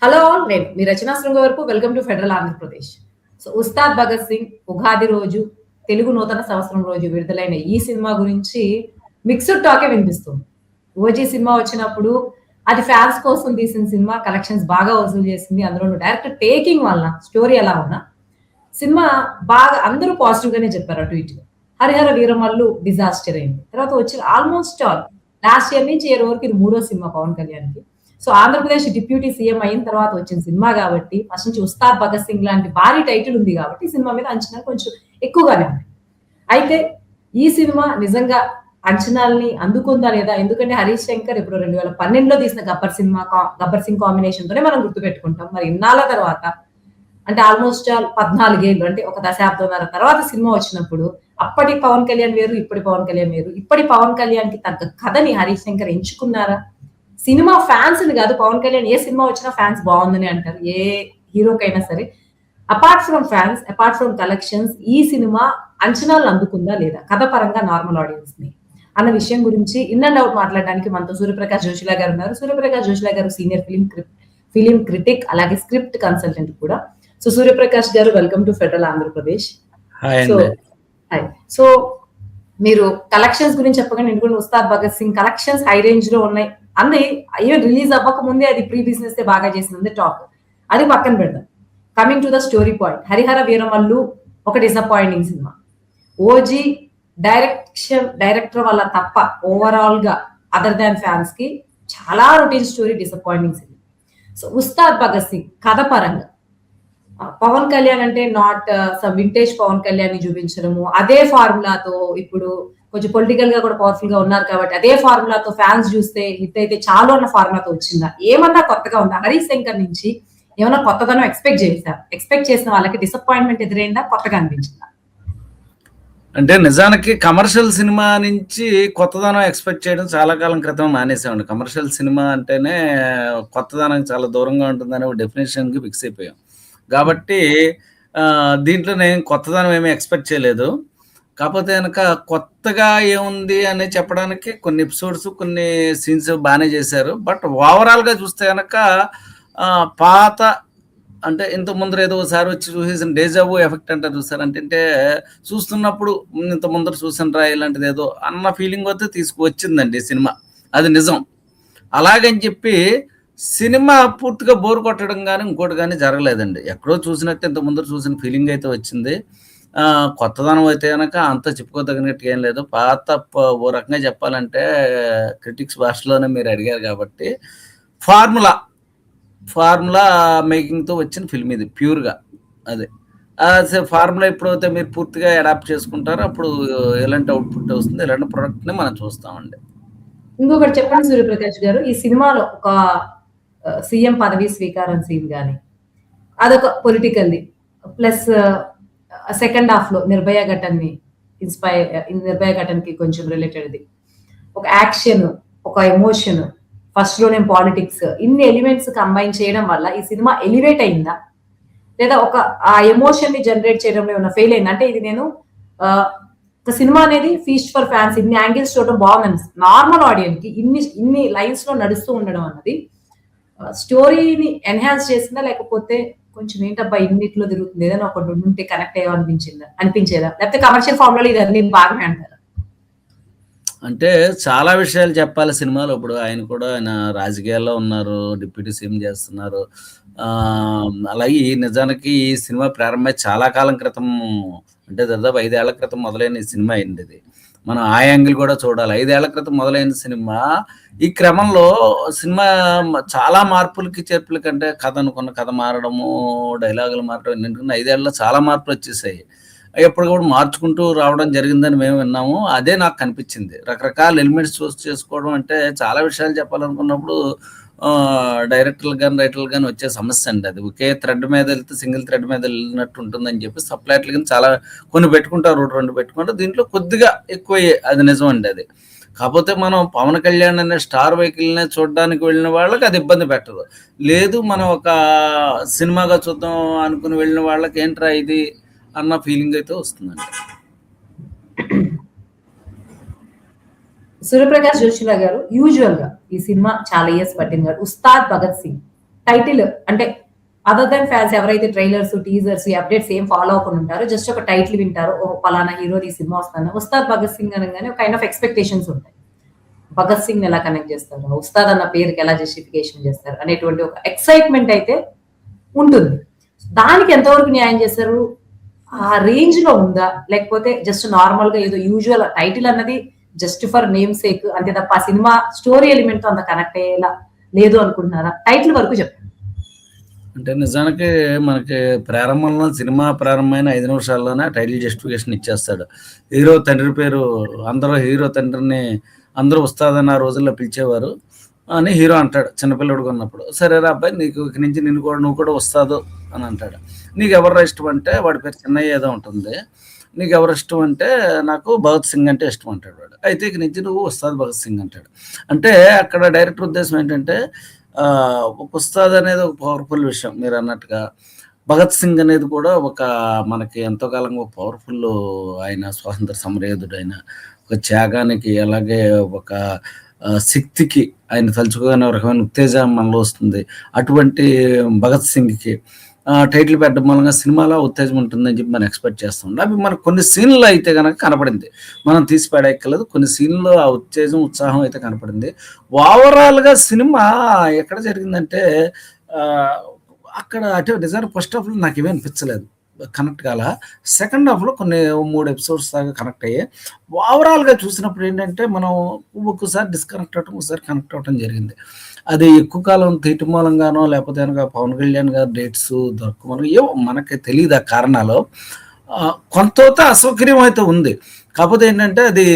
Hello all, నేను మీ రచనా శృంగ వరకు. Welcome to federal Andhra Pradesh. So Ustaad Bhagat Singh Ugadi రోజు, తెలుగు నూతన సంవత్సరం రోజు విడుదలైన ఈ సినిమా గురించి మిక్స్డ్ టాకే వినిపిస్తుంది. ఓజీ సినిమా వచ్చినప్పుడు అది ఫ్యాన్స్ కోసం తీసిన సినిమా, కలెక్షన్స్ బాగా వసూలు చేసింది. అందులో డైరెక్ట్ టేకింగ్ వలన స్టోరీ ఎలా ఉన్నా సినిమా బాగా అందరూ పాజిటివ్ గానే చెప్పారు అటు ఇటు. హరిహర వీరమల్లు డిజాస్టర్ అయింది. తర్వాత వచ్చి ఆల్మోస్ట్ ఆల్ లాస్ట్ ఇయర్ నుంచి ఇయర్ వరకు ఇది మూడో సినిమా పవన్ కళ్యాణ్‌కి. సో ఆంధ్రప్రదేశ్ డిప్యూటీ సీఎం అయిన తర్వాత వచ్చిన సినిమా కాబట్టి, ఫస్ట్ నుంచి ఉస్తాద్ భగత్ సింగ్ లాంటి భారీ టైటిల్ ఉంది కాబట్టి సినిమా మీద అంచనాలు కొంచెం ఎక్కువగానే ఉన్నాయి. అయితే ఈ సినిమా నిజంగా అంచనాల్ని అందుకుందా లేదా? ఎందుకంటే హరీష్ శంకర్ ఇప్పుడు 2012లో తీసిన గబ్బర్ సింగ్ కాంబినేషన్ తోనే మనం గుర్తుపెట్టుకుంటాం. మరి ఇన్నాళ్ళ తర్వాత, అంటే ఆల్మోస్ట్ ఆల్ 14 ఏళ్ళు, అంటే ఒక దశాబ్దంన్నర తర్వాత సినిమా వచ్చినప్పుడు అప్పటి పవన్ కళ్యాణ్ వేరు, ఇప్పటి పవన్ కళ్యాణ్ వేరు. ఇప్పటి పవన్ కళ్యాణ్ కి తగ్గ కథని హరీష్ శంకర్ ఎంచుకున్నారా? సినిమా ఫ్యాన్స్ ని కాదు, పవన్ కళ్యాణ్ ఏ సినిమా వచ్చినా ఫ్యాన్స్ బాగుందని అంటారు, ఏ హీరోకైనా సరే. Apart from fans, apart from collections, ఈ సినిమా అంచనాలను అందుకుందా లేదా, కథ పరంగా నార్మల్ ఆడియన్స్ ని అన్న విషయం గురించి ఇన్ అండ్ అవుట్ మాట్లాడడానికి మనతో సూర్యప్రకాష్ జోషిలా గారు ఉన్నారు. సూర్యప్రకాష్ జోషిలా గారు సీనియర్ ఫిలిం క్రిటిక్, అలాగే స్క్రిప్ట్ కన్సల్టెంట్ కూడా. సో సూర్యప్రకాష్ గారు, welcome to federal Andhra Pradesh. So hi. So మీరు కలెక్షన్స్ గురించి చెప్పగానే, ఎందుకంటే Ustaad Bhagat Singh collections high range లో ఉన్నాయి అంది. ఈవెన్ రిలీజ్ అవ్వక ముందే అది ప్రీ బిజినెస్ బాగా చేసింది టాక్. అది పక్కన పెడదాం. Coming to the story point, Harihara Veeramallu ఒక డిసప్పాయింటింగ్ సినిమా. ఓజీ డైరెక్టర్ వల్ల తప్ప ఓవరాల్ గా అదర్ దాన్ ఫ్యాన్స్ కి చాలా routine story, disappointing cinema. So Ustaad Bhagat Singh కథ పరంగా పవన్ కళ్యాణ్ అంటే not some vintage Pawan Kalyan ని చూపించడము, అదే ఫార్ములాతో, ఇప్పుడు కొంచెం పొలిటికల్ గా కూడా పవర్ఫుల్ గా ఉన్నారు కాబట్టి అదే ఫార్ములాతో ఫ్యాన్స్ చూస్తే హిట్ అయితే చాలు అన్న ఫార్ములాతో వచ్చిందా? ఏమన్నా కొత్తగా ఉందా? హరీష్ శంకర్ నుంచి ఏమన్నా కొత్తదనం ఎక్స్పెక్ట్ చేసిన వాళ్ళకి డిసప్పాయింట్మెంట్ ఎదురైందా? కొత్తగా అనిపించిందా? అంటే నిజానికి కమర్షియల్ సినిమా నుంచి కొత్తదనం ఎక్స్పెక్ట్ చేయడం చాలా కాలం క్రితం మానేసామండి. కమర్షియల్ సినిమా అంటేనే కొత్తదనం చాలా దూరంగా ఉంటుందని డెఫినేషన్కి ఫిక్స్ అయిపోయాం. కాబట్టి దీంట్లో నేను కొత్తదనం ఏమీ ఎక్స్పెక్ట్ చేయలేదు. కాకపోతే కనుక కొత్తగా ఏముంది అని చెప్పడానికి కొన్ని ఎపిసోడ్స్, కొన్ని సీన్స్ బాగానే చేశారు. బట్ ఓవరాల్గా చూస్తే కనుక పాత, అంటే ఇంత ముందర ఏదో ఒకసారి వచ్చి చూసేసిన డేజావో ఎఫెక్ట్ అంటారు చూసారు, అంటే చూస్తున్నప్పుడు ఇంత ముందర చూసిన రా ఇలాంటిది ఏదో అన్న ఫీలింగ్ వస్తే తీసుకువచ్చిందండి సినిమా. అది నిజం. అలాగని చెప్పి సినిమా పూర్తిగా బోర్ కొట్టడం కానీ ఇంకోటి కానీ జరగలేదండి. ఎక్కడో చూసినట్టు ఇంత ముందర చూసిన ఫీలింగ్ అయితే వచ్చింది. కొత్తదనం అయితే కనుక అంత చెప్పుకోదగినట్టు ఏం లేదు. పాత ఓ రకంగా చెప్పాలంటే క్రిటిక్స్ భాషలోనే మీరు అడిగారు కాబట్టి ఫార్ములా మేకింగ్తో వచ్చిన ఫిల్మ్ ఇది ప్యూర్గా. అదే ఫార్ములా ఎప్పుడైతే మీరు పూర్తిగా అడాప్ట్ చేసుకుంటారో అప్పుడు ఎలాంటి అవుట్పుట్ వస్తుంది, ఎలాంటి ప్రొడక్ట్ని మనం చూస్తామండి. ఇంకొకటి చెప్పండి సూర్యప్రకాష్ గారు, ఈ సినిమాలో ఒక సీఎం పదవి స్వీకారం సీన్ కానీ అదొక పొలిటికల్ది, ప్లస్ సెకండ్ హాఫ్ లో నిర్భయ ఘటనకి కొంచెం రిలేటెడ్ది, ఒక యాక్షన్, ఒక ఎమోషన్, ఫస్ట్ లోనే పాలిటిక్స్, ఇన్ని ఎలిమెంట్స్ కంబైన్ చేయడం వల్ల ఈ సినిమా ఎలివేట్ అయిందా, లేదా ఒక ఆ ఎమోషన్ ని జనరేట్ చేయడంలో ఏమైనా ఫెయిల్ అయిందా? అంటే ఇది నేను ఒక సినిమా అనేది ఫీస్ట్ ఫర్ ఫ్యాన్స్, ఇన్ని యాంగిల్స్ చూడడం బాగుందని, నార్మల్ ఆడియన్స్ కి ఇన్ని లైన్స్ లో నడుస్తూ ఉండడం అన్నది స్టోరీని ఎన్హాన్స్ చేసిందా, లేకపోతే కొంచెం ఏంటబ్బా ఇన్నిట్లో తిరుగుతుంది, ఏదైనా ఒకటి ఉంటే కనెక్ట్ అయ్యో అనిపించేదా, లేకపోతే కమర్షియల్ ఫార్ములా ఇది అన్ని బాగానే అంటారా? అంటే చాలా విషయాలు చెప్పాలి సినిమాలో. ఇప్పుడు ఆయన రాజకీయాల్లో ఉన్నారు, డిప్యూటీ సీఎం చేస్తున్నారు. అలాగే నిజానికి ఈ సినిమా ప్రారంభమై చాలా కాలం క్రితం, అంటే దాదాపు 5 ఏళ్ల క్రితం మొదలైన ఈ సినిమా అయింది. ఇది మనం ఆ యాంగిల్ కూడా చూడాలి. 5 ఏళ్ల క్రితం మొదలైన సినిమా. ఈ క్రమంలో సినిమా చాలా మార్పులకి చేర్పుల కంటే అనుకున్న కథ మారడము, డైలాగులు మారడం, ఎందుకంటే 5 ఏళ్ళలో చాలా మార్పులు వచ్చేసాయి. ఎప్పటికప్పుడు మార్చుకుంటూ రావడం జరిగిందని మేము విన్నాము. అదే నాకు కనిపించింది. రకరకాల ఎలిమెంట్స్ చూస్ చేసుకోవడం అంటే చాలా విషయాలు చెప్పాలనుకున్నప్పుడు డైరెక్టర్లు కానీ రైటర్లు కానీ వచ్చే సమస్య అండి. అది ఒకే థ్రెడ్ మీద వెళ్తే సింగిల్ థ్రెడ్ మీద వెళ్ళినట్టు ఉంటుందని చెప్పి సప్లైట్లు కానీ చాలా కొన్ని పెట్టుకుంటారు, 2 పెట్టుకుంటారు. దీంట్లో కొద్దిగా ఎక్కువ, అది నిజం అండి. అది కాకపోతే మనం పవన్ కళ్యాణ్ అనే స్టార్ వెహికల్నే చూడడానికి వెళ్ళిన వాళ్ళకి అది ఇబ్బంది పెట్టదు. లేదు మనం ఒక సినిమాగా చూద్దాం అనుకుని వెళ్ళిన వాళ్ళకి ఏంట్రా ఇది అన్న ఫీలింగ్ అయితే వస్తుందండి. సూర్యప్రకాష్ జోషిలా గారు, యూజువల్ గా ఈ సినిమా చాలా ఇయర్స్ పట్టింది కాబట్టి ఉస్తాద్ భగత్ సింగ్ టైటిల్ అంటే అదర్ దెన్ ఫ్యాన్స్ ఎవరైతే ట్రైలర్స్, టీజర్స్, ఈ అప్డేట్స్ ఏం ఫాలో అవ్వకుండా ఉంటారో జస్ట్ ఒక టైటిల్ వింటారు. ఓహ్! పలానా హీరోది ఈ సినిమా వస్తుందా? ఉస్తాద్ భగత్ సింగ్ అనగానే ఒక కైండ్ ఆఫ్ ఎక్స్‌పెక్టేషన్స్ ఉంటాయి. భగత్ సింగ్‌ని ఎలా కనెక్ట్ చేస్తారు? ఉస్తాద్ అన్న పేరుకి ఎలా జస్టిఫికేషన్ చేస్తారు? అనేటువంటి ఒక ఎక్సైట్‌మెంట్ అయితే ఉంటుంది. దానికి ఎంతవరకు న్యాయం చేశారు? ఆ రేంజ్‌లో ఉందా? లేకపోతే జస్ట్ నార్మల్‌గా ఏదో యూజువల్ టైటిల్ అన్నది జస్ట్ ఫర్ నేమ్ సేక్ అంతే తప్ప ఆ సినిమా స్టోరీ ఎలిమెంట్‌తో అంత కనెక్ట్ అయ్యేలా లేదు అనుకుంటున్నారా? టైటిల్ వరకు చెప్పండి. అంటే నిజానికి మనకి ప్రారంభంలో సినిమా ప్రారంభమైన 5 నిమిషాల్లోనే టైటిల్ జస్టిఫికేషన్ ఇచ్చేస్తాడు. హీరో తండ్రి పేరు అందరూ హీరో తండ్రిని అందరూ ఉస్తాద్ అని ఆ రోజుల్లో పిలిచేవారు అని హీరో అంటాడు చిన్నపిల్లోడుగా ఉన్నప్పుడు. సరేరా అబ్బాయి నీకు ఇక నుంచి నువ్వు కూడా ఉస్తాదు అని అంటాడు. నీకెవర్రా ఇష్టం అంటే వాడి పేరు చిన్నయ్య ఏదో ఉంటుంది. నీకెవరు ఇష్టం అంటే నాకు భగత్ సింగ్ అంటే ఇష్టం అంటాడు వాడు. అయితే ఇక నుంచి నువ్వు ఉస్తాద్ భగత్ సింగ్ అంటాడు. అంటే అక్కడ డైరెక్టర్ ఉద్దేశ్యం ఏంటంటే ఒక ఉస్తాద్ అనేది ఒక పవర్‌ఫుల్ విషయం మీరన్నట్టుగా. భగత్ సింగ్ అనేది కూడా ఒక మనకి ఎంతో కాలంగా పవర్‌ఫుల్ ఆయన స్వాతంత్ర సమరయోధుడైన, ఒక త్యాగానికి అలాగే ఒక శక్తికి ఆయన తలుచుకోగానే ఒక రకమైన ఉత్తేజం మనలో వస్తుంది. అటువంటి భగత్ సింగ్‌కి టైటిల్ పెట్టడం మూలంగా సినిమాలో ఉత్తేజం ఉంటుందని చెప్పి మనం ఎక్స్‌పెక్ట్ చేస్తాం. అవి మనకు కొన్ని సీన్‌లో అయితే గనక కనపడింది. మనం తీసి పడేయక్కర్లేదు. కొన్ని సీన్‌లో ఆ ఉత్తేజం, ఉత్సాహం అయితే కనపడింది. ఓవరాల్‌గా సినిమా ఎక్కడ జరిగిందంటే ఆహ్, అక్కడ అంటే నిజానికి ఫస్ట్ హాఫ్‌లో నాకేమీ అనిపించలేదు. కనెక్ట్ కాలా. సెకండ్ హాఫ్‌లో కొన్ని 3 ఎపిసోడ్స్ దాకా కనెక్ట్ అయ్యాయి. ఓవరాల్‌గా చూసినప్పుడు ఏంటంటే మనం ఒక్కోసారి డిస్కనెక్ట్ అవ్వటం, ఒకసారి కనెక్ట్ అవ్వటం జరిగింది. అది ఎక్కువ కాలం తీయటం మూలంగానో లేకపోతే గనక పవన్ కళ్యాణ్ గారి డేట్స్ దొరకమనో ఏమో మనకి తెలీదు ఆ కారణాలు. కొంత అసౌకర్యం అయితే ఉంది. కాకపోతే ఏంటంటే అది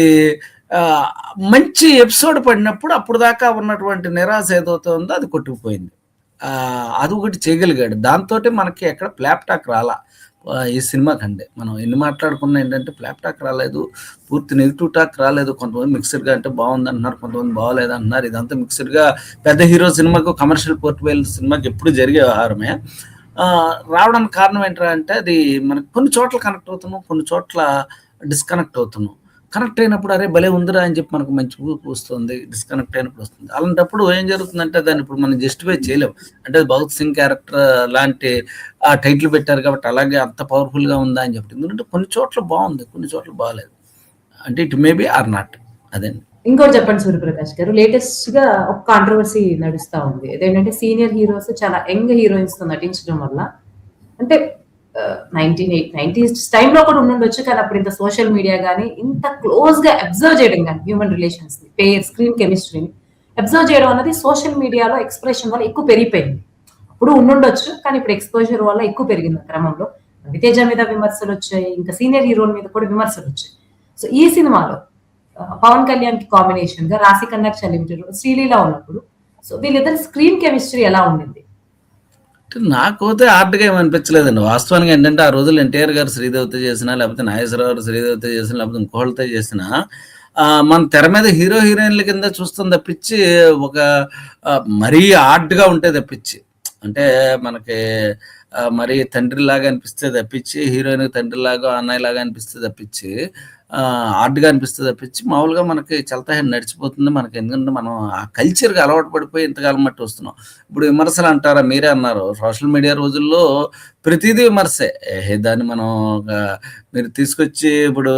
ఆహ్, మంచి ఎపిసోడ్ పడినప్పుడు అప్పటిదాకా ఉన్నటువంటి నిరాశ ఏదైతే ఉందో అది కొట్టుకుపోయింది. అదొకటి చేయగలిగాడు. దాంతోటి మనకి ఎక్కడ ఫ్లాప్ టాక్ రాలా. ఈ సినిమాకండి. మనం ఎన్ని మాట్లాడుకున్నా ఏంటంటే ఫ్లాప్ టాక్ రాలేదు. పూర్తి నెగెటివ్ టాక్ రాలేదు. కొంతమంది మిక్స్డ్‌గా అంటే బావుందంటున్నారు. కొంతమంది బాగోలేదంటున్నారు. ఇదంతా మిక్స్డ్‌గా పెద్ద హీరో సినిమాకు కమర్షియల్ పోర్ట్‌ఫోలియో సినిమాకి ఎప్పుడు జరిగే వ్యవహారమే. రావడానికి కారణం ఏంట్రా అంటే అది మనకు కొన్ని చోట్ల కనెక్ట్ అవుతున్నాం. కొన్ని చోట్ల డిస్కనెక్ట్ అవుతున్నాం. కనెక్ట్ అయినప్పుడు అరే భలే ఉందిరా అని చెప్పి మనకు మంచి ఊపు వస్తుంది. డిస్కనెక్ట్ అయినప్పుడు వస్తుంది. అలాంటప్పుడు ఏం జరుగుతుందంటే దాన్ని ఇప్పుడు మనం జస్టిఫై చేయలేం. అంటే భగత్ సింగ్ క్యారెక్టర్ లాంటి ఆ టైటిల్ పెట్టారు కాబట్టి అలాగే అంత పవర్‌ఫుల్‌గా ఉందా అని చెప్పి. ఎందుకంటే కొన్ని చోట్ల బావుంది. కొన్ని చోట్ల బాలేదు. అంటే it may be or not అదండి. ఇంకోటి చెప్పండి సూర్యప్రకాష్ గారు. లేటెస్ట్‌గా ఒక కాంట్రోవర్సీ నడుస్తా ఉంది. అదేంటంటే సీనియర్ హీరోస్ చాలా యంగ్ హీరోయిన్స్‌తో నటించడం వల్ల అంటే 90s టైమ్‌లో కూడా ఉండుండొచ్చు. కానీ అప్పుడు ఇంత సోషల్ మీడియా గాని, ఇంత క్లోజ్‌గా అబ్జర్వ్ చేయడం గాని హ్యూమన్ రిలేషన్స్‌ని, స్క్రీన్ కెమిస్ట్రీని అబ్జర్వ్ చేయడం అన్నది సోషల్ మీడియాలో ఎక్స్‌ప్రెషన్ వల్ల ఎక్కువ పెరిగిపోయింది. అప్పుడు ఉండుండొచ్చు. కానీ ఇప్పుడు ఎక్స్‌పోజర్ వల్ల ఎక్కువ పెరిగింది ఆ క్రమంలో. రవితేజ మీద విమర్శలొచ్చాయి. ఇంకా సీనియర్ హీరోల మీద కూడా విమర్శలొచ్చాయి. సో ఈ సినిమాలో పవన్ కళ్యాణ్‌కి కాంబినేషన్‌గా 'రాశికన్నా'కి చలిమిటరు, శ్రీలీల ఉన్నప్పుడు సో వీళ్ళిద్దరి స్క్రీన్ కెమిస్ట్రీ ఎలా ఉండింది? నాకైతే హార్డ్‌గా ఏమి అనిపించలేదండి. వాస్తవానికి ఏంటంటే ఆ రోజుల్లో ఎన్టీఆర్ గారు శ్రీదేవితో చేసినా, లేకపోతే నాగేశ్వరరావు గారు శ్రీదేవితో చేసినా, లేకపోతే ఇంకోళ్ళతో చేసినా మన తెర మీద హీరో, హీరోయిన్‌ల కింద చూస్తాం తప్పించి ఒక మరీ హార్డ్‌గా ఉంటే తప్పించి. అంటే మనకి మరీ తండ్రిలాగా అనిపిస్తే తప్పించి, హీరోయిన్‌కి తండ్రిలాగా, అన్నయ్యలాగా అనిపిస్తే తప్పించి హార్డ్‌గా అనిపిస్తే తప్పించి మామూలుగా మనకి చలతా నడిచిపోతుంది. మనకి ఎందుకంటే మనం ఆ కల్చర్‌కి అలవాటు పడిపోయి ఇంతకాలం బట్టి వస్తున్నాం. ఇప్పుడు విమర్శలు అంటారా మీరే అన్నారు. సోషల్ మీడియా రోజుల్లో ప్రతీదీ విమర్శే. దాన్ని మనం మీరు తీసుకొచ్చి ఇప్పుడు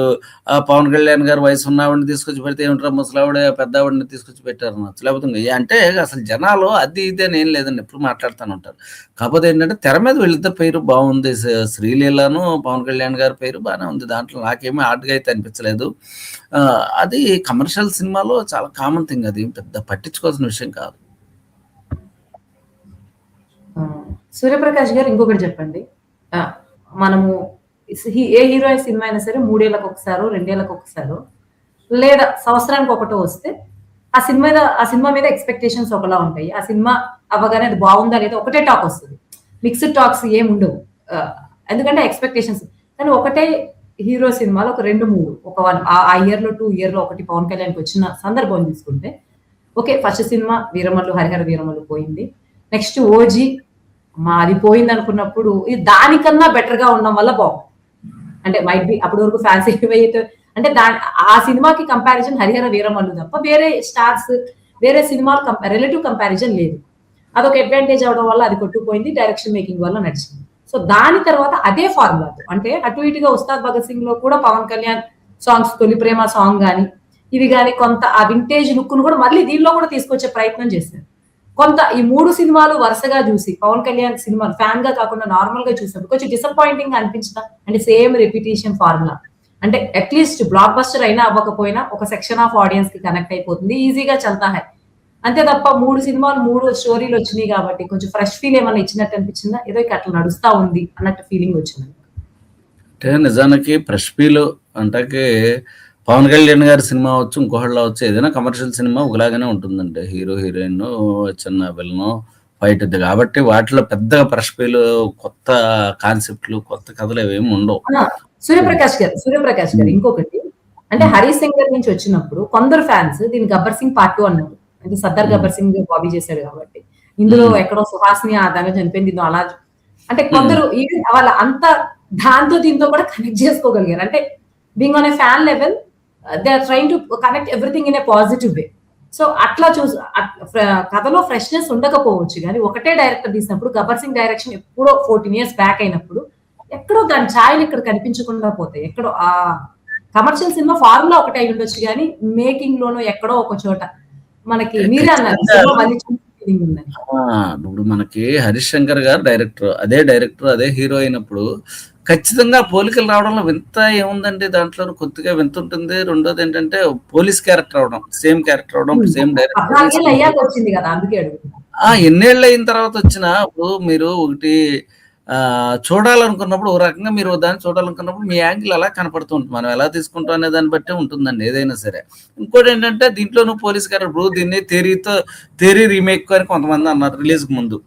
పవన్ కళ్యాణ్ గారు వయసు ఉన్నవాడిని తీసుకొచ్చి పెడితే ఏమిట్రా ముసలావిడ పెద్దావిడని తీసుకొచ్చి పెట్టారనొచ్చు. లేకపోతే అంటే అసలు జనాలు అది ఇది అని ఏం లేదండి. ఎప్పుడు మాట్లాడుతూనే ఉంటారు. కాకపోతే ఏంటంటే తెర మీద వీళ్ళిద్దరి పేరు బావుంది. శ్రీలీలను, పవన్ కళ్యాణ్ గారి పేరు బానే ఉంది. దాంట్లో నాకేమీ హార్డ్‌గా అయితే అనిపించలేదు. అది కమర్షియల్ సినిమాలో చాలా కామన్ థింగ్ అది. పెద్ద పట్టించుకోవాల్సిన విషయం కాదు. ఆ! సూర్యప్రకాష్ గారు ఇంకొకటి చెప్పండి. మనము ఏ హీరోయిన్ సినిమా అయినా సరే 3 ఏళ్లకొకసారో, 2 ఏళ్లకొకసారో లేదా సంవత్సరానికి ఒకటో వస్తే ఆ సినిమా మీద ఎక్స్‌పెక్టేషన్స్ ఒకలా ఉంటాయి. ఆ సినిమా అవ్వగానే అది బావుందా లేదా ఒకటే టాక్ వస్తది. మిక్స్డ్ టాక్స్ ఏముండవు. ఆహ్, ఎందుకంటే ఎక్స్‌పెక్టేషన్స్. కానీ ఒకటే హీరో సినిమాలో ఒక 2, 3 ఒక ఆ ఇయర్‌లో 2 ఇయర్‌లో ఒకటి పవన్ కళ్యాణ్‌కి వచ్చిన సందర్భం తీసుకుంటే ఓకే. ఫస్ట్ సినిమా 'వీరమల్లు', 'హరిహర వీరమల్లు' పోయింది. నెక్స్ట్ 'ఓజీ' అది పోయిందనుకున్నప్పుడు ఇది దానికన్నా బెటర్‌గా ఉండడం వల్ల బావుంది. అంటే మైట్ బి అప్పటి వరకు ఫ్యాన్సీ ఏవైతే అంటే ఆ సినిమాకి కంపారిజన్ 'హరిహర వీరమల్లు' తప్ప వేరే స్టార్స్, వేరే సినిమాలు రిలేటివ్ కంపారిజన్ లేదు. అదొక అడ్వాంటేజ్ అవడం వల్ల అది కొట్టుకుపోయింది. డైరెక్షన్ మేకింగ్ వల్ల నడిచింది. సో దాని తర్వాత అదే ఫార్ములాతో అంటే అటు ఇటుగా ఉస్తాద్ భగత్ సింగ్ లో కూడా పవన్ కళ్యాణ్ సాంగ్స్ తొలి ప్రేమ సాంగ్ గాని ఇవి గాని కొంత ఆ వింటేజ్ లుక్ ను కూడా మళ్ళీ దీనిలో కూడా తీసుకొచ్చే ప్రయత్నం చేశారు. కొంత ఈ 3 సినిమాలు వరుసగా చూసి పవన్ కళ్యాణ్ సినిమాలు ఫ్యాన్ గా కాకుండా నార్మల్ గా చూసినప్పుడు కొంచెం డిసప్పాయింటింగ్ గా అనిపించిన అంటే సేమ్ రిపిటేషన్ ఫార్ములా. అంటే అట్లీస్ట్ బ్లాక్ బస్టర్ అయినా అవ్వకపోయినా ఒక సెక్షన్ ఆఫ్ ఆడియన్స్ కి కనెక్ట్ అయిపోతుంది. ఈజీగా చల్తా హై. అంతే తప్ప 3 సినిమాలు 3 స్టోరీలు వచ్చినాయి కాబట్టి కొంచెం ఫ్రెష్ ఫీల్ ఏమన్నా ఇచ్చినట్టు అనిపించిందా? ఏదో ఇక అట్లా నడుస్తా ఉంది అన్నట్టు ఫీలింగ్ వచ్చింది. అంటే నిజానికి ఫ్రెష్ ఫీల్ అంటాకి పవన్ కళ్యాణ్ గారి సినిమా అవచ్చు, ఇంకొకళ్ళు అవచ్చు, ఏదైనా కమర్షియల్ సినిమా ఒకలాగానే ఉంటుందండి. హీరో హీరోయిన్ చిన్న విలను ఫైట్ ఉంది కాబట్టి వాటిలో పెద్దగా ఫ్రెష్ ఫీల్ కొత్త కాన్సెప్ట్లు కొత్త కథలు ఏమి ఉండవు. సూర్యప్రకాష్ గారు ఇంకొకటి అంటే హరీష్ శంకర్ నుంచి వచ్చినప్పుడు కొందరు ఫ్యాన్స్ దీన్ని గబ్బర్ సింగ్ పార్ట్ 2 అన్నారు. అంటే సర్దార్ గబ్బర్ సింగ్ బాబీ చేశాడు కాబట్టి ఇందులో ఎక్కడో సుహాస్ని ఆ దాని చనిపోయింది ఇందులో అలా అంటే కొందరు ఈవెన్ వాళ్ళ అంత దాంతో దీంతో కూడా కనెక్ట్ చేసుకోగలిగారు. అంటే being on a fan level they are trying to connect everything in a positive way. So అట్లా కథలో ఫ్రెష్నెస్ ఉండకపోవచ్చు కానీ ఒకటే డైరెక్టర్ తీసినప్పుడు గబ్బర్ సింగ్ డైరెక్షన్ ఎప్పుడో 14 years బ్యాక్ అయినప్పుడు ఎక్కడో దాని ఛాయలు ఇక్కడ కనిపించకుండా పోతాయి. ఎక్కడో ఆ కమర్షియల్ సినిమా ఫార్ములా ఒకటే అయి ఉండొచ్చు కానీ మేకింగ్ లోనో ఎక్కడో ఒక చోట మనకి మీరే అన్నారు ఫీలింగ్ ఉందని. ఇప్పుడు మనకి హరీష్ శంకర్ గారు డైరెక్టర్, అదే హీరో అయినప్పుడు ఖచ్చితంగా పోలికలు రావడంలో వింత ఏముందండి, దాంట్లో కొద్దిగా వింత ఉంటుంది. రెండోది ఏంటంటే పోలీస్ క్యారెక్టర్ అవడం, సేమ్ క్యారెక్టర్ అవడం, సేమ్ డైరెక్టర్. అయ్యాక వచ్చింది కదా అందుకే అడుగుతున్నా. ఎన్నేళ్ళు అయిన తర్వాత వచ్చినా ఇప్పుడు మీరు ఒకటి చూడాలనుకున్నప్పుడు ఒక రకంగా మీరు దాన్ని చూడాలనుకున్నప్పుడు మీ యాంగిల్ అలా కనపడుతూ ఉంటుంది. మనం ఎలా తీసుకుంటాం అనే దాన్ని బట్టే ఉంటుందండి ఏదైనా సరే. ఇంకోటి ఏంటంటే దీంట్లోనూ పోలీస్ క్యారెక్టర్ దీన్ని థియరీ రీమేక్ అని కొంతమంది అన్నారు రిలీజ్కి ముందు.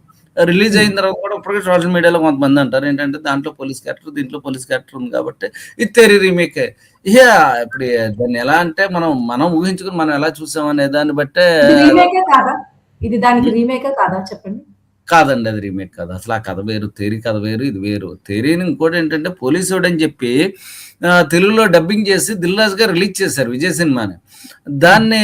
రిలీజ్ అయిన తర్వాత కూడా ఇప్పటికీ సోషల్ మీడియాలో కొంతమంది అంటారు ఏంటంటే దాంట్లో పోలీస్ క్యారెక్టర్ దీంట్లో పోలీస్ క్యారెక్టర్ ఉంది కాబట్టి ఇది థియరీ రీమేక్. ఇక ఇప్పుడు దాన్ని ఎలా అంటే మనం ఊహించుకుని మనం ఎలా చూసామనే దాన్ని బట్టే. ఇది దానికి రీమేకే కాదా చెప్పండి? కాదండి, అది రీమేక్ కాదు. అసలు ఆ కథ వేరు, థియరీ కథ వేరు, ఇది వేరు. థియరీని ఇంకోటి ఏంటంటే పోలీసుడు అని చెప్పి తెలుగులో డబ్బింగ్ చేసి దిల్ రాజు గారు రిలీజ్ చేశారు విజయ్ సినిమాని. దాన్ని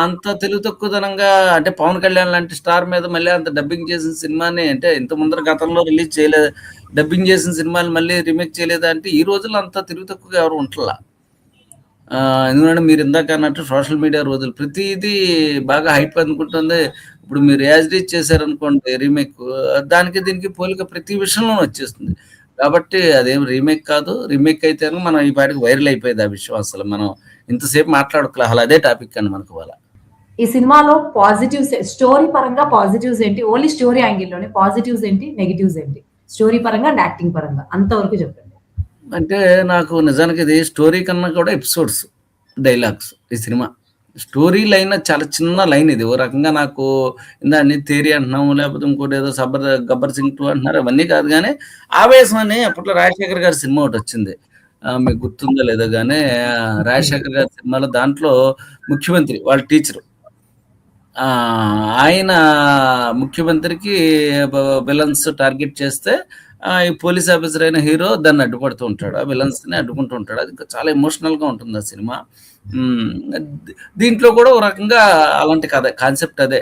అంత తెలుగు తక్కువతనంగా అంటే పవన్ కళ్యాణ్ లాంటి స్టార్ మీద మళ్ళీ అంత డబ్బింగ్ చేసిన సినిమాని అంటే ఇంత ముందర గతంలో రిలీజ్ చేయలేదు, డబ్బింగ్ చేసిన సినిమాని మళ్ళీ రీమేక్ చేయలేదా అంటే ఈ రోజుల్లో అంత తెలుగు తక్కువగా ఎవరు ఉంటలా. ఎందుకంటే మీరు ఇందాక అన్నట్టు సోషల్ మీడియా రోజులు ప్రతిదీ బాగా హైప్ అనుకుంటుంది. ఇప్పుడు మీరు యాజ్ రీచ్ చేశారనుకోండి రీమేక్, దానికి దీనికి పోలిక ప్రతి విషయంలో వచ్చేస్తుంది. కాబట్టి అదేం రీమేక్ కాదు. రీమేక్ అయితే మనం ఈ పాటికి వైరల్ అయిపోయేది ఆ విషయం. అసలు మనం ఇంతసేపు మాట్లాడుకోలే, అసలు అదే టాపిక్ అని మనకు వాళ్ళ ఈ సినిమాలో పాజిటివ్స్ స్టోరీ పరంగా పాజిటివ్స్ ఏంటి, ఓన్లీ స్టోరీ యాంగిల్ లోనే పాజిటివ్స్ ఏంటి, నెగిటివ్స్ ఏంటి, స్టోరీ పరంగా అండ్ యాక్టింగ్ పరంగా అంతవరకు చెప్పండి. అంటే నాకు నిజానికి ఇది స్టోరీ కన్నా కూడా ఎపిసోడ్స్, డైలాగ్స్. ఈ సినిమా స్టోరీ లైన్ చాలా చిన్న లైన్. ఇది ఓ రకంగా నాకు దాన్ని థియరీ అంటున్నాము, లేకపోతే ఇంకోటి ఏదో గబ్బర్ సింగ్ 2 అంటున్నారు, అవన్నీ కాదు. కానీ ఆవేశం అని అప్పట్లో రాజశేఖర్ గారి సినిమా ఒకటి వచ్చింది, మీకు గుర్తుందో లేదో కానీ రాజశేఖర్ గారి సినిమాలో దాంట్లో ముఖ్యమంత్రి వాళ్ళ టీచరు, ఆయన ముఖ్యమంత్రికి విలన్స్ టార్గెట్ చేస్తే ఈ పోలీస్ ఆఫీసర్ అయిన హీరో దాన్ని అడ్డుపడుతూ ఉంటాడు, ఆ విలన్స్ని అడ్డుకుంటూ ఉంటాడు. అది చాలా ఎమోషనల్గా ఉంటుంది ఆ సినిమా. దీంట్లో కూడా ఒక రకంగా అలాంటి కథ కాన్సెప్ట్ అదే.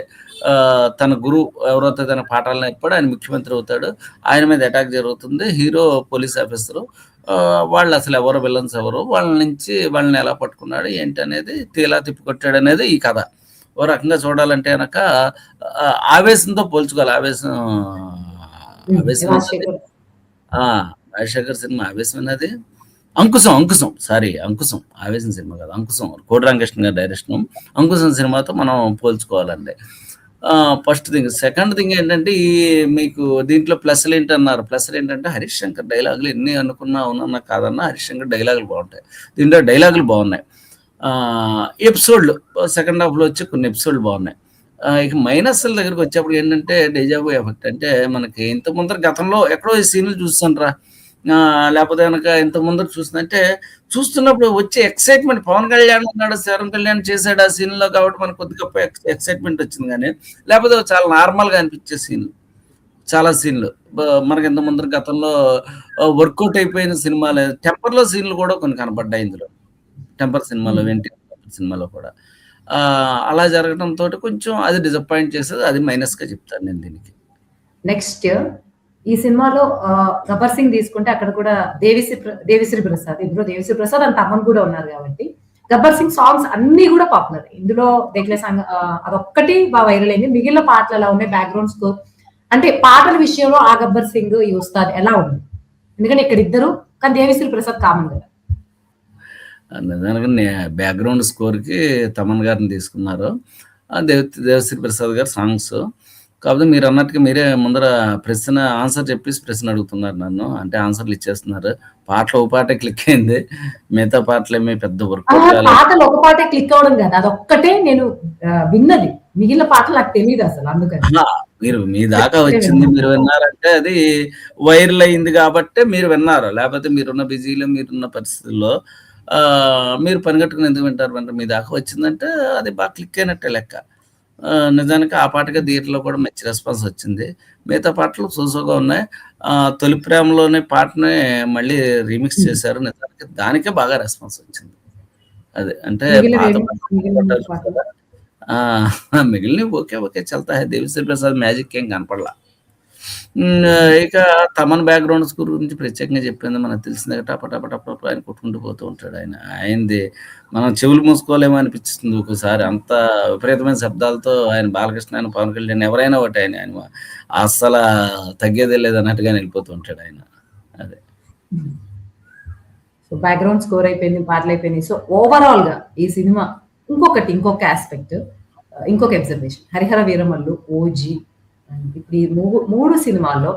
తన గురువు ఎవరైతే తన పాఠాలను నేర్పాడో ఆయన ముఖ్యమంత్రి అవుతాడు, ఆయన మీద అటాక్ జరుగుతుంది, హీరో పోలీస్ ఆఫీసరు, వాళ్ళు అసలు ఎవరు విలన్స్ ఎవరు, వాళ్ళని ఎలా పట్టుకున్నాడు ఏంటి అనేది తీలా తిప్పికొట్టాడు అనేది ఈ కథ. ఓ రకంగా చూడాలంటే కనుక ఆవేశంతో పోల్చుకోవాలి. ఆవేశం రాజశేఖర్ సినిమా ఆవేశం అనేది అంకుశం ఆవేశం సినిమా కాదు, అంకుశం కోడి రామకృష్ణ గారి డైరెక్షన్. అంకుశం సినిమాతో మనం పోల్చుకోవాలండి. First thing. సెకండ్ థింగ్ ఏంటంటే మీకు దీంట్లో ప్లస్లు ఏంటన్నారు, ప్లస్లు ఏంటంటే హరీష్ శంకర్ డైలాగులు ఎన్ని అనుకున్నా అవునన్నా కాదన్నా హరీష్ శంకర్ డైలాగులు బాగుంటాయి. దీంట్లో డైలాగులు బాగున్నాయి. ఎపిసోడ్లు సెకండ్ హాఫ్లో వచ్చి కొన్ని ఎపిసోడ్లు బాగున్నాయి. ఇక మైనస్ల దగ్గరికి వచ్చేప్పుడు ఏంటంటే డేజాబు ఎఫెక్ట్. అంటే మనకి ఇంత ముందర గతంలో ఎక్కడో ఈ సీన్లు చూస్తాను లేకపోతే కనుక ఇంత ముందర చూస్తుందంటే చూస్తున్నప్పుడు వచ్చే ఎక్సైట్మెంట్, పవన్ కళ్యాణ్ ఉన్నాడు, శరణ్ కళ్యాణ్ చేశాడు ఆ సీన్లో కాబట్టి మనకు కొద్దిగా ఎక్సైట్మెంట్ వచ్చింది. కానీ లేకపోతే చాలా నార్మల్గా అనిపించే సీన్లు, చాలా సీన్లు మనకి ఇంత ముందర గతంలో వర్కౌట్ అయిపోయిన సినిమాలు. టెంపర్లో సీన్లు కూడా కొన్ని కనపడ్డాయి ఇందులో, టెంపర్ సినిమాలో, ఎన్టీఆర్ సినిమాలో కూడా. అలా జరగడంతో కొంచెం అది డిసప్పాయింట్ చేసేది, అది మైనస్గా చెప్తాను నేను దీనికి. నెక్స్ట్ ఈ సినిమాలో గబ్బర్ సింగ్ తీసుకుంటే అక్కడ కూడా దేవిశ్రీ ప్రసాద్, ఇందులో దేవిశ్రీ ప్రసాద్ అండ్ తమన్ కూడా ఉన్నారు కాబట్టి గబ్బర్ సింగ్ సాంగ్స్ అన్ని కూడా పాపులర్. ఇందులో దేఖ్లే సాంగ్ అదొక్కటి బాగా వైరల్ అయింది. మిగిలిన పాటలు ఎలా ఉన్నాయి, బ్యాక్గ్రౌండ్ స్కోర్ అంటే పాటల విషయంలో ఆ గబ్బర్ సింగ్ ఈ ఉస్తాద్ ఎలా ఉంది? ఎందుకంటే ఇక్కడ ఇద్దరు, కానీ దేవిశ్రీ ప్రసాద్ కామన్ కదా. నిజానికి బ్యాక్గ్రౌండ్ స్కోర్కి తమన్ గారిని తీసుకున్నారు, దేవశ్రీ ప్రసాద్ గారు సాంగ్స్. కాకపోతే మీరు అన్నట్టుగా మీరే ముందర ఆన్సర్ చెప్పేసి ప్రశ్న అడుగుతున్నారు నన్ను, అంటే ఆన్సర్లు ఇచ్చేస్తున్నారు. పాటలు ఒక పాటే క్లిక్ అయింది, మిగతా పాటలేమీ పెద్ద వర్క్. పాటలు ఒక పాటే క్లిక్ అవడం కదా, అదొక్కటే నేను విన్నది, మిగిలిన పాటలు నాకు తెలియదు అసలు. అందుకని మీరు మీ దాకా వచ్చింది మీరు విన్నారంటే అది వైరల్ అయింది కాబట్టి మీరు విన్నారు, లేకపోతే మీరున్న బిజీలో మీరున్న పరిస్థితుల్లో మీరు పనిగట్టుకుని ఎందుకు వింటారు అంటే మీ దాకా వచ్చిందంటే అది బాగా క్లిక్ అయినట్టే లెక్క. నిజానికి ఆ పాటగా థియేటర్లో కూడా మంచి రెస్పాన్స్ వచ్చింది. మిగతా పాటలు సోసోగా ఉన్నాయి. తొలి ప్రేమలోనే పాటనే మళ్ళీ రీమిక్స్ చేశారు, నిజానికి దానికే బాగా రెస్పాన్స్ వచ్చింది. అదే అంటే మిగిలినవి ఓకే ఓకే చల్తా హై, దేవిశ్రీ ప్రసాద్ మ్యాజిక్ ఏం కనపడలా. ఇక తమన్ బ్యాక్గ్రౌండ్ స్కోర్ గురించి ప్రత్యేకంగా చెప్పింది మనకు తెలిసింది. టపటపటప ఆయన కొట్టుకుంటూ పోతూ ఉంటాడు. ఆయనది మనం చెవులు మూసుకోలేమో అనిపిస్తుంది ఒక్కోసారి, అంత విపరీతమైన శబ్దాలతో ఆయన. బాలకృష్ణ ఆయన, పవన్ కళ్యాణ్ ఎవరైనా ఒకటి ఆయన అస్సలు తగ్గేదే లేదన్నట్టుగా వెళ్ళిపోతూ ఉంటాడు ఆయన. అదే సో బ్యాక్గ్రౌండ్ స్కోర్ అయిపోయింది, పాటలు అయిపోయినాయి. సో ఓవరాల్ గా ఈ సినిమా ఇంకొక ఆస్పెక్ట్, ఇంకొక అబ్జర్వేషన్, హరిహర వీరమల్లు, ఓజీ, ఇప్పుడు ఈ మూడు సినిమాల్లో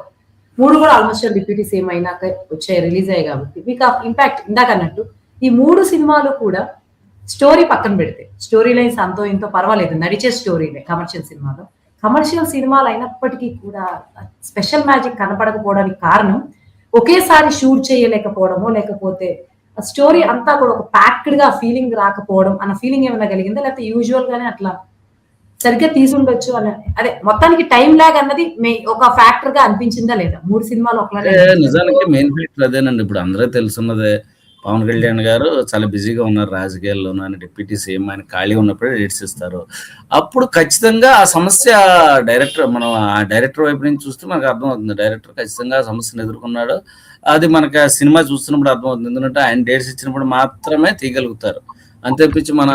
మూడు కూడా ఆల్మోస్ట్ డిప్యూటీ సేమ్ అయినాక వచ్చాయి, రిలీజ్ అయ్యాయి కాబట్టి మీకు ఇంపాక్ట్ ఇందాక అన్నట్టు ఈ మూడు సినిమాలు కూడా స్టోరీ పక్కన పెడితే, స్టోరీ లైన్స్ అంతో ఇంతో పర్వాలేదు, నడిచే స్టోరీలే కమర్షియల్ సినిమాలు అయినప్పటికీ కూడా స్పెషల్ మ్యాజిక్ కనపడకపోవడానికి కారణం ఒకేసారి షూట్ చేయలేకపోవడమో, లేకపోతే స్టోరీ అంతా కూడా ఒక ప్యాక్డ్ గా ఫీలింగ్ రాకపోవడం అన్న ఫీలింగ్ ఏమైనా కలిగిందా, లేకపోతే యూజువల్ గానే అట్లా సరిగ్గా తీసుండొచ్చు అని, అదే మొత్తానికి టైం లాగ్ అన్నది ఒక ఫ్యాక్టర్ గా అనిపించిందా లేదా? మూడు సినిమాలు ఒకలాగే. నిజానికి మెయిన్ ఫ్యాక్టర్ అదేనండి. ఇప్పుడు అందరూ తెలుసున్నదే, పవన్ కళ్యాణ్ గారు చాలా బిజీగా ఉన్నారు రాజకీయాల్లోనూ, ఆయన డిప్యూటీ సీఎం, ఆయన ఖాళీ ఉన్నప్పుడే డేట్స్ ఇస్తారు. అప్పుడు ఖచ్చితంగా ఆ సమస్య మనం ఆ డైరెక్టర్ వైపు నుంచి చూస్తే మనకు అర్థమవుతుంది, డైరెక్టర్ ఖచ్చితంగా ఆ సమస్యను ఎదుర్కొన్నాడు. అది మనకి ఆ సినిమా చూస్తున్నప్పుడు అర్థమవుతుంది, ఎందుకంటే ఆయన డేట్స్ ఇచ్చినప్పుడు మాత్రమే తీయగలుగుతారు. అంతేపించి మన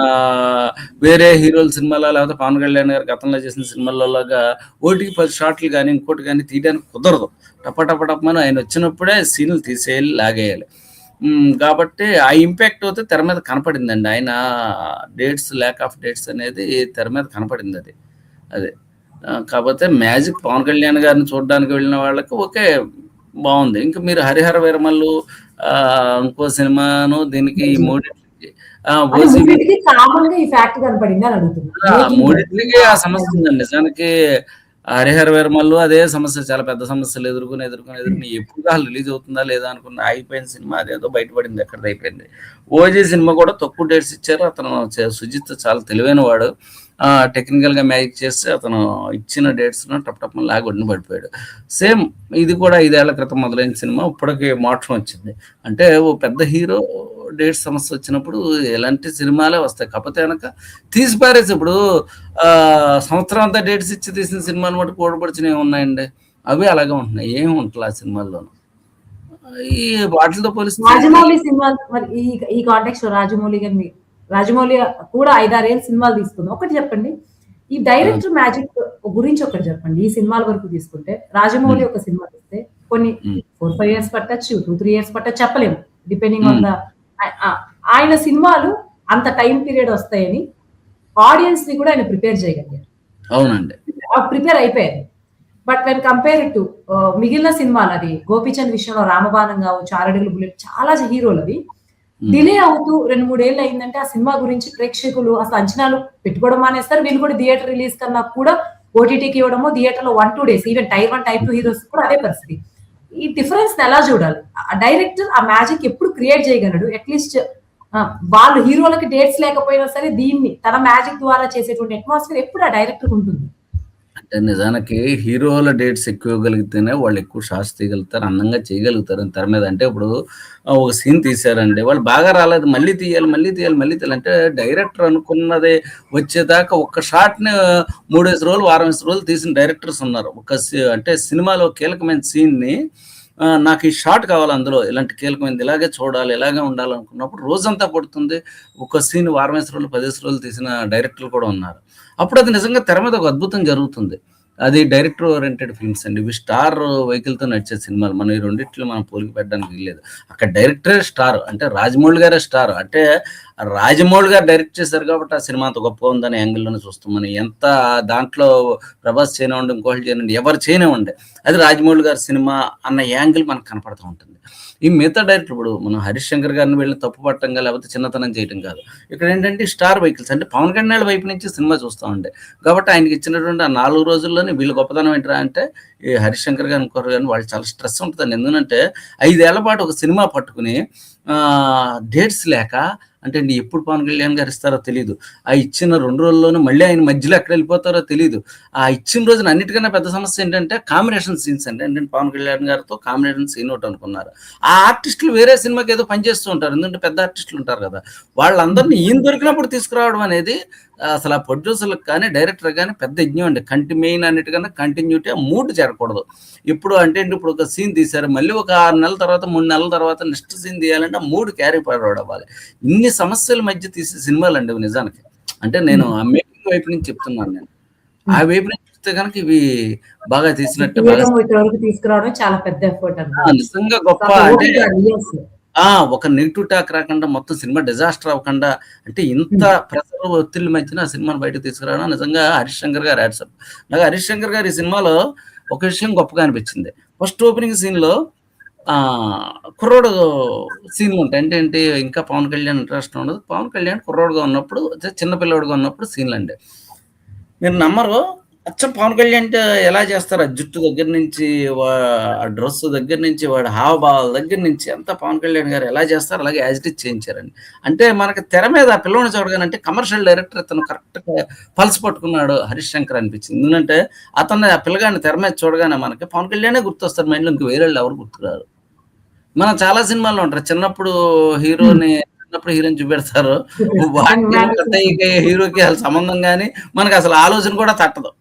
వేరే హీరోల సినిమాలో, లేకపోతే పవన్ కళ్యాణ్ గారు గతంలో చేసిన సినిమాలలోగా ఓటికి 10 షాట్లు కానీ ఇంకోటి కానీ తీయడానికి కుదరదు. టపటపటమని ఆయన వచ్చినప్పుడే సీన్లు తీసేయాలి, లాగేయాలి. కాబట్టి ఆ ఇంపాక్ట్ అయితే తెర మీద కనపడిందండి. ఆయన ల్యాక్ ఆఫ్ డేట్స్ అనేది తెర మీద కనపడింది. అదే కాకపోతే మ్యాజిక్ పవన్ కళ్యాణ్ గారిని చూడడానికి వెళ్ళిన వాళ్ళకి ఓకే బాగుంది. ఇంకా మీరు హరిహర వీరమల్లు ఇంకో సినిమాను దీనికి ఈ మూడింటికి ఆ సమస్య ఉందండి. నిజానికి హరిహర వీరమల్లు అదే సమస్య, చాలా పెద్ద సమస్యలు ఎదుర్కొని ఎప్పుడు రిలీజ్ అవుతుందా లేదా అనుకున్న ఆగిపోయిన సినిమా అదేదో బయటపడింది, ఎక్కడ అయిపోయింది. ఓజీ సినిమా కూడా తక్కువ డేట్స్ ఇచ్చారు. అతను సుజిత్ చాలా తెలివైన వాడు, టెక్నికల్ గా మ్యాజిక్ చేస్తే అతను ఇచ్చిన డేట్స్ టప్ లాగా ఒడిని పడిపోయాడు. సేమ్ ఇది కూడా 5 ఏళ్ల క్రితం మొదలైన సినిమా ఇప్పటికి మోక్షం వచ్చింది. అంటే ఓ పెద్ద హీరో డేట్ సమస్య వచ్చినప్పుడు ఎలాంటి సినిమాలే వస్తాయి, కాకపోతే కనుక తీసి పారేసి. ఇప్పుడు సంవత్సరం అంతా డేట్స్ ఇచ్చి తీసిన సినిమాలు మటు కూడబడిచినవి ఉన్నాయండి, అవి అలాగే ఉంటున్నాయి, ఏమి ఉంటుంది ఆ సినిమాల్లోనూ. ఈ వాటితో పోలిస్తే రాజమౌళి సినిమాలు, మరి ఈ కాంటెక్స్ట్ లో రాజమౌళి కూడా 5-6 ఏళ్ళు సినిమాలు తీసుకుందాం. ఒకటి చెప్పండి, ఈ డైరెక్టర్ మ్యాజిక్ గురించి ఒకటి చెప్పండి. ఈ సినిమాల వరకు తీసుకుంటే రాజమౌళి ఒక సినిమా తీస్తే కొన్ని 4-5 years పట్టచ్చు, 2-3 years పట్టచ్చు, చెప్పలేము, డిపెండింగ్ ఆన్ ద ఆయన సినిమాలు అంత టైం పీరియడ్ వస్తాయని ఆడియన్స్ ని కూడా ఆయన ప్రిపేర్ చేయగలిగారు. అవునండి, ప్రిపేర్ అయిపోయారు. బట్ వెన్ కంపేర్ టు మిగిలిన సినిమాలు, అది గోపీచంద్ విషయంలో రామబాణం కావచ్చు, 6 అడుగుల బుల్లెట్, చాలా హీరోలు అవి డిలే అవుతూ 2-3 ఏళ్ళు అయిందంటే ఆ సినిమా గురించి ప్రేక్షకులు అసలు అంచనాలు పెట్టుకోవడం మానేస్తారు. వీళ్ళు కూడా థియేటర్ రిలీజ్ కన్నా కూడా ఓటీటీకి ఇవ్వడము, థియేటర్ లో 1-2 days, even Type 1, Type 2 heroes కూడా అదే పరిస్థితి. ఈ డిఫరెన్స్ ఎలా చూడాలి? ఆ డైరెక్టర్ ఆ మ్యాజిక్ ఎప్పుడు క్రియేట్ చేయగలడు? అట్లీస్ట్ వాళ్ళు హీరోలకి డేట్స్ లేకపోయినా సరే దీన్ని తన మ్యాజిక్ ద్వారా చేసేటువంటి అట్మాస్ఫియర్ ఎప్పుడు ఆ డైరెక్టర్ ఉంటుంది. అంటే నిజానికి హీరోల డేట్స్ ఎక్కువ ఇవ్వగలిగితేనే వాళ్ళు ఎక్కువ షాట్స్ తీయగలుగుతారు. అందంగా చేయగలుగుతారు తెర మీద. అంటే ఇప్పుడు ఒక సీన్ తీశారండి. వాళ్ళు బాగా రాలేదు. మళ్ళీ తీయాలి, మళ్ళీ తీయాలి, మళ్ళీ తీయాలి. అంటే డైరెక్టర్ అనుకున్నది వచ్చేదాకా ఒక్క షాట్‌ని 3 రోజులు, వారం రోజులు తీసిన డైరెక్టర్స్ ఉన్నారు. అంటే సినిమాలో కీలకమైన సీన్‌ని నాకు ఈ షాట్ కావాలి అందులో. ఇలాంటి కీలకమైనది ఇలాగే చూడాలి, ఇలాగే ఉండాలనుకున్నప్పుడు రోజంతా పడుతుంది. ఒక సీన్ వారం రోజులు, 10 రోజులు తీసిన డైరెక్టర్లు కూడా ఉన్నారు. అప్పుడు అది నిజంగా తెర మీద ఒక అద్భుతం జరుగుతుంది. అది డైరెక్టర్ ఓరియెంటెడ్ ఫిల్మ్స్ అండి. ఇవి స్టార్ వెహికల్‌తో నడిచే సినిమాలు. మనం ఈ రెండిట్లో మనం పోలిక పెట్టడానికి వీల్లేదు. అక్కడ డైరెక్టరే స్టార్. అంటే రాజమౌళి గారే స్టార్. అంటే రాజమౌళి గారు డైరెక్ట్ చేశారు కాబట్టి ఆ సినిమా అంత గొప్పగా ఉందనే యాంగిల్‌లోనే చూస్తాం మనం. ఎంత దాంట్లో ప్రభాస్ చేయనివ్వండి, ఇంకోళ్ళు చేయనివ్వండి, ఎవరు చేయనివ్వండి. అది రాజమౌళి గారి సినిమా అన్న యాంగిల్ మనకు కనపడుతూ ఉంటుంది. ఈ మిగతా డైరెక్టర్ ఇప్పుడు మనం 'హరీష్ శంకర్' గారిని వీళ్ళని తప్పు పట్టంగా లేకపోతే చిన్నతనం చేయటం కాదు. ఇక్కడ ఏంటంటే స్టార్ వెహికల్స్ అంటే పవన్ కళ్యాణ్ వైపు నుంచి సినిమా చూస్తామండి. కాబట్టి ఆయనకి ఇచ్చినటువంటి ఆ 4 రోజుల్లోనే వీళ్ళ గొప్పతనం ఏంట్రా అంటే ఈ 'హరీష్ శంకర్' గారు ఇంకొకరు గాని వాళ్ళు చాలా స్ట్రెస్ ఉంటదండి. ఎందుకంటే 5 ఏళ్ల పాటు ఒక సినిమా పట్టుకుని డేట్స్ లేక అంటే అండి ఎప్పుడు పవన్ కళ్యాణ్ గారు ఇస్తారో తెలీదు. ఆ ఇచ్చిన 2 రోజుల్లోనూ మళ్ళీ ఆయన మధ్యలో ఎక్కడ వెళ్ళిపోతారో తెలీదు. ఆ ఇచ్చిన రోజున అన్నిటికన్నా పెద్ద సమస్య ఏంటంటే కాంబినేషన్ సీన్స్ అండి. ఏంటంటే పవన్ కళ్యాణ్ గారితో కాంబినేషన్ సీన్ ఒకటి అనుకున్నారు. ఆ ఆర్టిస్టులు వేరే సినిమాకి ఏదో పనిచేస్తూ ఉంటారు. ఎందుకంటే పెద్ద ఆర్టిస్టులు ఉంటారు కదా! వాళ్ళందరినీ ఈయన దొరికినప్పుడు తీసుకురావడం అనేది అసలు ఆ ప్రొడ్యూసర్‌లకు కానీ, డైరెక్టర్ గాని పెద్ద యజ్ఞం అండి. మెయిన్ అన్నిటికన్నా కంటిన్యూటీ ఆ మూడ్ జరగకూడదు. ఎప్పుడు అంటే అండి ఇప్పుడు ఒక సీన్ తీశారు. మళ్ళీ ఒక 6 నెలల తర్వాత, 3 నెలల తర్వాత నెక్స్ట్ సీన్ తీయాలంటే ఆ మూడ్ క్యారీ ఫార్వర్డ్ అవ్వాలి. ఇన్ని సమస్యల మధ్య తీసే సినిమాలండి ఇవి నిజానికి. అంటే నేను ఆ మేకింగ్ వైపు నుంచి చెప్తున్నాను నేను. ఆ వైపు నుంచి చూస్తే గనక ఇవి బాగా తీసినట్టే బాగా ఇక్కడి తీసుకురావడం చాలా పెద్ద ఎఫర్ట్ అనుకోవచ్చు. నిజంగా గొప్ప అంటే ఒక నెగెటివ్ టాక్ రాకుండా మొత్తం సినిమా డిజాస్టర్ అవ్వకుండా అంటే ఇంత ప్రెషర్ ఒత్తిళ్ళ మధ్యన ఆ సినిమాని బయటకు తీసుకురావడం నిజంగా 'హరీష్ శంకర్' గారు హ్యాట్స్ ఆఫ్. నాకు 'హరీష్ శంకర్' గారు ఈ సినిమాలో ఒక విషయం గొప్పగా అనిపించింది. ఫస్ట్ ఓపెనింగ్ సీన్‌లో కుర్రోడు సీన్‌లు ఉంటాయి. అంటే ఏంటి ఇంకా పవన్ కళ్యాణ్ ఇంట్రెస్ట్ ఉండదు. పవన్ కళ్యాణ్ కుర్రోడుగా ఉన్నప్పుడు చిన్న పిల్లోడుగా ఉన్నప్పుడు సీన్‌లండి. మీరు నమ్మరు. అచ్చం పవన్ కళ్యాణ్ అంటే ఎలా చేస్తారు? ఆ జుట్టు దగ్గర నుంచి, ఆ డ్రెస్ దగ్గర నుంచి, వాడి హావభావాల దగ్గర నుంచి అంతా పవన్ కళ్యాణ్ గారు ఎలా చేస్తారో అలాగే యాజ్ ఇట్ ఈజ్ చేయించారండి. అంటే మనకి తెర మీద ఆ పిల్లోడిని చూడగానంటే కమర్షియల్ డైరెక్టర్ ఇతను కరెక్ట్‌గా పల్స్ పట్టుకున్నాడు 'హరీష్ శంకర్' అనిపించింది. ఎందుకంటే అతన్ని ఆ పిల్లగాడిని తెర మీద చూడగానే మనకి పవన్ కళ్యాణే గుర్తొస్తారు మైండ్‌లో. ఇంక వేరేళ్ళు ఎవరు గుర్తురారు. మనం చాలా సినిమాల్లో ఉంటారు. చిన్నప్పుడు హీరోయిన్ చూపెడతారు. వాడికి పెద్దయ్యకి హీరోకి అసలు సంబంధం గాని మనకసలు ఆలోచన కూడా తట్టదు.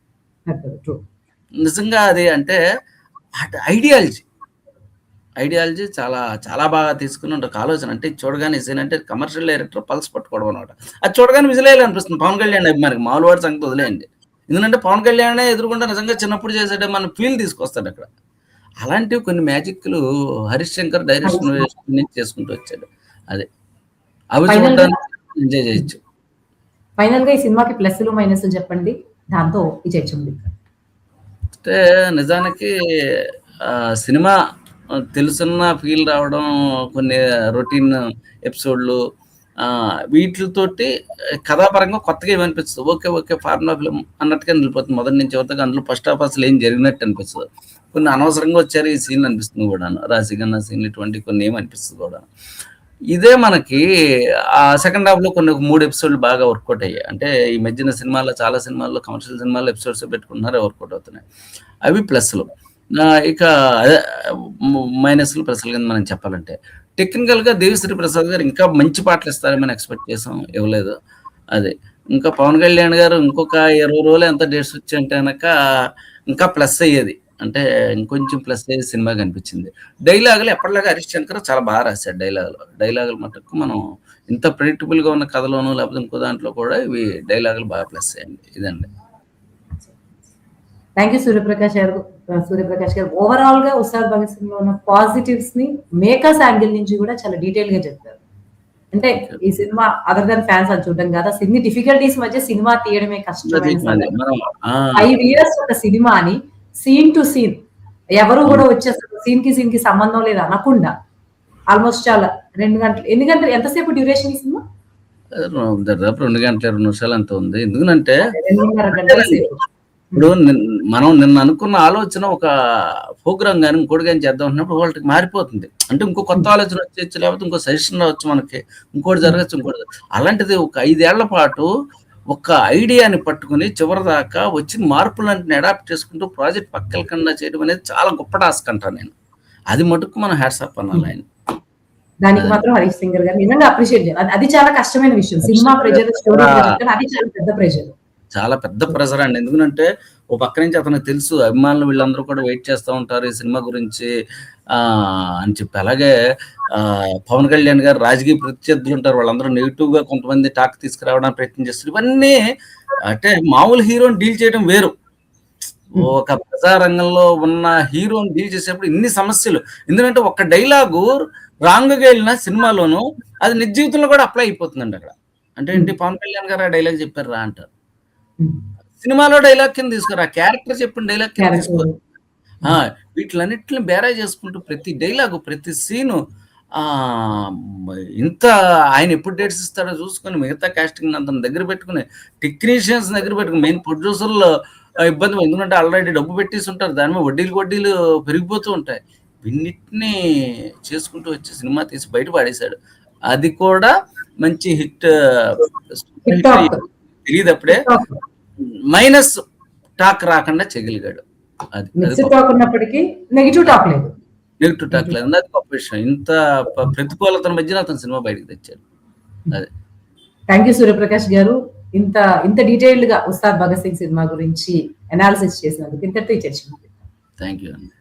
నిజంగా అది అంటే ఐడియాలజీ. ఐడియాలజీ చాలా చాలా బాగా తీసుకుని ఒక ఆలోచన. అంటే చూడగానే సీన్ అంటే కమర్షియల్ డైరెక్టర్ పల్స్ పట్టుకోవడం అనమాట. అది చూడగానే విజిలేయాలనిపిస్తుంది పవన్ కళ్యాణ్ అభిమానికి. మామూలు వాడి సంగతి వదిలేయండి. ఎందుకంటే పవన్ కళ్యాణే ఎదురుగుండా నిజంగా చిన్నప్పుడు చేసేటే మన ఫీల్ తీసుకొస్తాడు అక్కడ. అలాంటివి కొన్ని మ్యాజిక్‌లు 'హరీష్ శంకర్' డైరెక్షన్ నుంచి చేసుకుంటూ వచ్చాడు. అది. అవి చూడడానికి ఎంజాయ్ చేయొచ్చు. ఫైనల్‌గా ఈ సినిమాకి ప్లస్‌లు, మైనస్‌లు చెప్పండి. దాంతో ఈ చర్చ ముగిద్దాం. అంటే నిజానికి సినిమా తెలుసున్న ఫీల్ రావడం, కొన్ని రొటీన్ ఎపిసోడ్‌లు వీటిలతోటి కథాపరంగా కొత్తగా ఏమనిపించదు. ఓకే. ఫార్ములా ఫిల్మ్ అన్నట్టుగానే వెళ్ళిపోతుంది. మొదటి నుంచి చివరి అందులో ఫస్ట్ హాఫ్ అసలు ఏం జరిగినట్టు అనిపించదు. కొన్ని అనవసరంగా వచ్చారు ఈ సీన్ అనిపిస్తుంది కూడాను. రాశిఖన్నా సీన్‌లు ఇటువంటి కొన్ని ఏమనిపిస్తుంది కూడాను. ఇదే మనకి సెకండ్ హాఫ్‌లో కొన్ని 3 ఎపిసోడ్‌లు బాగా వర్కౌట్ అయ్యాయి. అంటే ఈ మధ్యన సినిమాల్లో చాలా సినిమాల్లో కమర్షియల్ సినిమాల్లో ఎపిసోడ్స్ పెట్టుకుంటున్నారు వర్కౌట్ అవుతున్నాయి. అవి ప్లస్‌లు. ఇక అదే మైనస్‌లు, ప్లస్‌లు కింద మనం చెప్పాలంటే. టెక్నికల్‌గా దేవిశ్రీ ప్రసాద్ గారు ఇంకా మంచి పాటలు ఇస్తారని ఎక్స్‌పెక్ట్ చేసాం. ఇవ్వలేదు. అది. ఇంకా పవన్ కళ్యాణ్ గారు ఇంకొక 20 రోజులు ఎంత డేట్స్ వచ్చాయంటే గనక ఇంకా ప్లస్ అయ్యేది. అంటే ఇంకొంచెం ప్లస్ అయ్యే సినిమా కనిపించింది. డైలాగులు ఎప్పటిలాగా 'హరీష్ శంకర్' చాలా బాగా రాశాడు డైలాగులు. డైలాగులు మటుకు మనం ఇంత ప్రెడిక్టబుల్‌గా ఉన్న కథలోనూ లేకపోతే ఇంకో దాంట్లో కూడా ఇవి డైలాగులు బాగా ప్లస్ అయ్యండి. ఇదండి. థ్యాంక్ యూ సూర్యప్రకాష్ గారు. ఓవరాల్‌గా 'ఉస్తాద్ భగత్ సింగ్‌లో ఉన్న పాజిటివ్స్‌ని మేకర్స్ యాంగిల్ నుంచి కూడా చాలా డీటెయిల్‌గా చెప్పారు. అంటే ఈ సినిమా అదర్ దాన్ ఫ్యాన్స్ అని చూడడం కాదు. అసలు ఇన్ని డిఫికల్టీస్ మధ్య సినిమా తీయడమే కష్టమైన సంగతి. 5 ఇయర్స్ ఒక సినిమాని సీన్ టు సీన్ ఎవరు కూడా వచ్చి అసలు సీన్ కి సంబంధం లేదు అనకుండా ఆల్మోస్ట్ చాలా 2 గంటలు. ఎన్ని గంటలు ఎంతసేపు డ్యూరేషన్ ఈ సినిమా? దాదాపు 2 గంటల 2 నిమిషాలు అంత ఉంది. ఎందుకంటే 2.5 గంటల సేపు. ఇప్పుడు మనం నిన్న అనుకున్న ఆలోచన ఒక ప్రోగ్రామ్ గాని ఇంకోటి గాని చేద్దాం అన్నప్పుడు వాళ్ళకి మారిపోతుంది. అంటే ఇంకో కొత్త ఆలోచన వచ్చేయచ్చు, లేకపోతే ఇంకో సజెషన్ రావచ్చు మనకి. ఇంకోటి జరగచ్చు, ఇంకోటి అలాంటిది ఒక 5 ఏళ్ల పాటు ఒక ఐడియాని పట్టుకుని చివరిదాకా వచ్చిన మార్పులన్నిటిని అడాప్ట్ చేసుకుంటూ ప్రాజెక్ట్ పక్కలకుండా చేయడం అనేది చాలా గొప్ప టాస్క్ అంటాను నేను. అది మటుకు మనం హ్యాట్స్ ఆఫ్ అనాలి ఆయన. దానికి మాత్రం హరీష్ సింగర్ గారు నిజంగా అప్రిషియేట్ చేయాలి. అది చాలా కష్టమైన విషయం. సినిమా ప్రెజర్, స్టోరీ ప్రెజర్, అది చాలా పెద్ద ప్రెజర్. చాలా పెద్ద ప్రెజర్ అండి. ఎందుకంటే ఓ పక్క నుంచి అతనికి తెలుసు అభిమానులు వీళ్ళందరూ కూడా వెయిట్ చేస్తూ ఉంటారు ఈ సినిమా గురించి అని చెప్పి. అలాగే పవన్ కళ్యాణ్ గారు రాజకీయ ప్రత్యర్థులు ఉంటారు, వాళ్ళందరూ నెగిటివ్ గా కొంతమంది టాక్ తీసుకురావడానికి ప్రయత్నం చేస్తారు. ఇవన్నీ అంటే మామూలు హీరోని డీల్ చేయడం వేరు, ఒక ప్రజారంగంలో ఉన్న హీరోని డీల్ చేసేప్పుడు ఇన్ని సమస్యలు. ఎందుకంటే ఒక డైలాగు రాంగ్ గా వెళ్ళిన సినిమాలోను అది నిజ జీవితంలో కూడా అప్లై అయిపోతుందండి అక్కడ. అంటే ఏంటి, పవన్ కళ్యాణ్ గారు ఆ డైలాగ్ చెప్పారు రా అంటారు, సినిమాలో డైలాగ్ కింద తీసుకోరు, ఆ క్యారెక్టర్ చెప్పిన డైలాగ్ కింద తీసుకోరు. వీటిలన్నిటిని బేరా చేసుకుంటూ ప్రతి డైలాగు, ప్రతి సీను ఇంత ఆయన ఎప్పుడు డేట్స్ ఇస్తాడో చూసుకొని మిగతా కాస్టింగ్ అంత దగ్గర పెట్టుకుని, టెక్నీషియన్స్ దగ్గర పెట్టుకుని, మెయిన్ ప్రొడ్యూసర్లు ఇబ్బంది, ఎందుకంటే ఆల్రెడీ డబ్బు పెట్టేసి ఉంటారు, దాని మీద వడ్డీలు పెరిగిపోతూ ఉంటాయి. వీన్నిటిని చేసుకుంటూ వచ్చి సినిమా తీసి బయట పాడేశాడు. అది కూడా మంచి హిట్ తెలియదు అప్పుడే, మైనస్ టాక్ రాకుండా చేయగలిగాడు. అది ఉన్నప్పటికీ నెగిటివ్ టాక్ లేదు, నెగిటివ్ టాక్ లేదు. అది గొప్ప విషయం. ఇంత ప్రతికూలతల మధ్యన అతను సినిమా బయటకు తెచ్చాడు. అదే. థ్యాంక్ యూ సూర్యప్రకాష్ గారు, ఇంత డీటెయిల్డ్ గా ఉస్తాద్ భగత్ సింగ్ సినిమా గురించి అనాలిసిస్ చేసినందుకు. ఇంతటితో చర్చ. థ్యాంక్ యూ అండి.